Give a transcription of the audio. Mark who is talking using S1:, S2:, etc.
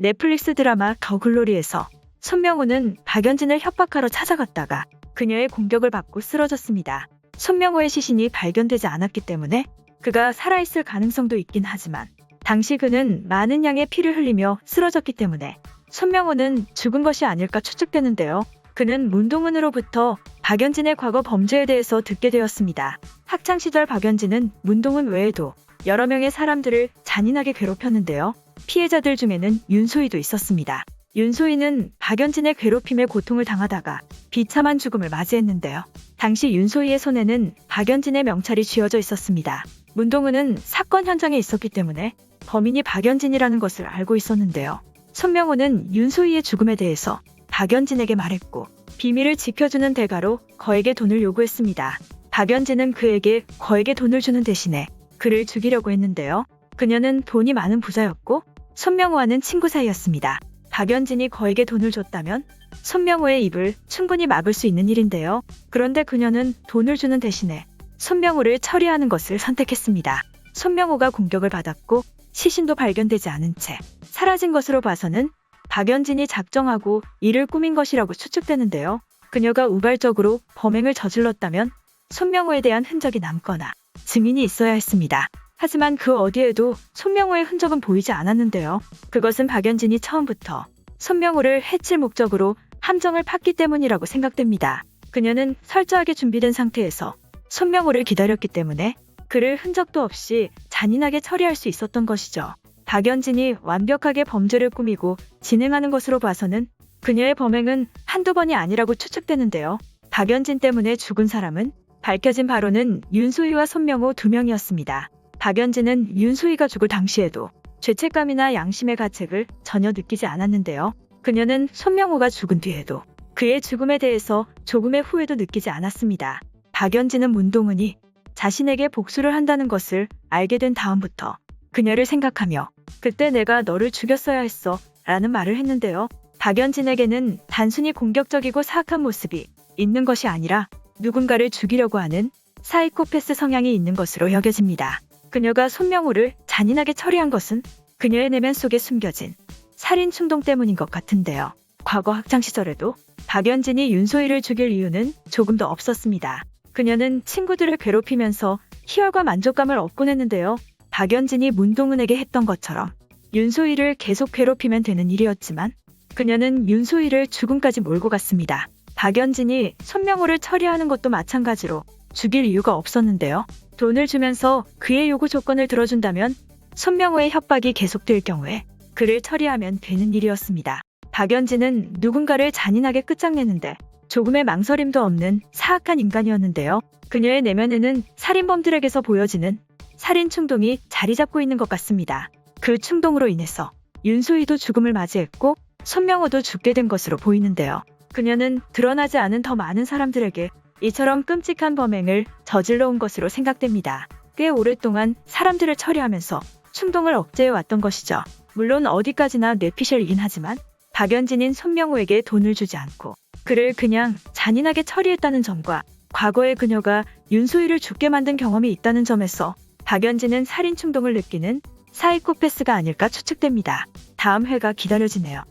S1: 넷플릭스 드라마 더 글로리에서 손명호는 박연진을 협박하러 찾아갔다가 그녀의 공격을 받고 쓰러졌습니다. 손명호의 시신이 발견되지 않았기 때문에 그가 살아있을 가능성도 있긴 하지만 당시 그는 많은 양의 피를 흘리며 쓰러졌기 때문에 손명호는 죽은 것이 아닐까 추측되는데요. 그는 문동은으로부터 박연진의 과거 범죄에 대해서 듣게 되었습니다. 학창시절 박연진은 문동은 외에도 여러 명의 사람들을 잔인하게 괴롭혔는데요. 피해자들 중에는 윤소희도 있었습니다. 윤소희는 박연진의 괴롭힘에 고통을 당하다가 비참한 죽음을 맞이했는데요. 당시 윤소희의 손에는 박연진의 명찰이 쥐어져 있었습니다. 문동은은 사건 현장에 있었기 때문에 범인이 박연진이라는 것을 알고 있었는데요. 손명호는 윤소희의 죽음에 대해서 박연진에게 말했고 비밀을 지켜주는 대가로 거액의 돈을 요구했습니다. 박연진은 그에게 거액의 돈을 주는 대신에 그를 죽이려고 했는데요. 그녀는 돈이 많은 부자였고 손명호와는 친구 사이였습니다. 박연진이 거액의 돈을 줬다면 손명호의 입을 충분히 막을 수 있는 일인데요. 그런데 그녀는 돈을 주는 대신에 손명호를 처리하는 것을 선택했습니다. 손명호가 공격을 받았고 시신도 발견되지 않은 채 사라진 것으로 봐서는 박연진이 작정하고 이를 꾸민 것이라고 추측되는데요. 그녀가 우발적으로 범행을 저질렀다면 손명호에 대한 흔적이 남거나 증인이 있어야 했습니다. 하지만 그 어디에도 손명호의 흔적은 보이지 않았는데요. 그것은 박연진이 처음부터 손명호를 해칠 목적으로 함정을 팠기 때문이라고 생각됩니다. 그녀는 철저하게 준비된 상태에서 손명호를 기다렸기 때문에 그를 흔적도 없이 잔인하게 처리할 수 있었던 것이죠. 박연진이 완벽하게 범죄를 꾸미고 진행하는 것으로 봐서는 그녀의 범행은 한두 번이 아니라고 추측되는데요. 박연진 때문에 죽은 사람은 밝혀진 바로는 윤소희와 손명호 두 명이었습니다. 박연진은 윤소희가 죽을 당시에도 죄책감이나 양심의 가책을 전혀 느끼지 않았는데요. 그녀는 손명호가 죽은 뒤에도 그의 죽음에 대해서 조금의 후회도 느끼지 않았습니다. 박연진은 문동은이 자신에게 복수를 한다는 것을 알게 된 다음부터 그녀를 생각하며 그때 내가 너를 죽였어야 했어 라는 말을 했는데요. 박연진에게는 단순히 공격적이고 사악한 모습이 있는 것이 아니라 누군가를 죽이려고 하는 사이코패스 성향이 있는 것으로 여겨집니다. 그녀가 손명호를 잔인하게 처리한 것은 그녀의 내면 속에 숨겨진 살인 충동 때문인 것 같은데요. 과거 학창시절에도 박연진이 윤소희를 죽일 이유는 조금도 없었습니다. 그녀는 친구들을 괴롭히면서 희열과 만족감을 얻곤 했는데요. 박연진이 문동은에게 했던 것처럼 윤소희를 계속 괴롭히면 되는 일이었지만 그녀는 윤소희를 죽음까지 몰고 갔습니다. 박연진이 손명호를 처리하는 것도 마찬가지로 죽일 이유가 없었는데요. 돈을 주면서 그의 요구 조건을 들어준다면 손명호의 협박이 계속될 경우에 그를 처리하면 되는 일이었습니다. 박연진은 누군가를 잔인하게 끝장내는데 조금의 망설임도 없는 사악한 인간이었는데요. 그녀의 내면에는 살인범들에게서 보여지는 살인 충동이 자리 잡고 있는 것 같습니다. 그 충동으로 인해서 윤소희도 죽음을 맞이했고 손명호도 죽게 된 것으로 보이는데요. 그녀는 드러나지 않은 더 많은 사람들에게 이처럼 끔찍한 범행을 저질러 온 것으로 생각됩니다. 꽤 오랫동안 사람들을 처리하면서 충동을 억제해왔던 것이죠. 물론 어디까지나 뇌피셜이긴 하지만 박연진인 손명호에게 돈을 주지 않고 그를 그냥 잔인하게 처리했다는 점과 과거에 그녀가 윤소희를 죽게 만든 경험이 있다는 점에서 박연진은 살인 충동을 느끼는 사이코패스가 아닐까 추측됩니다. 다음 회가 기다려지네요.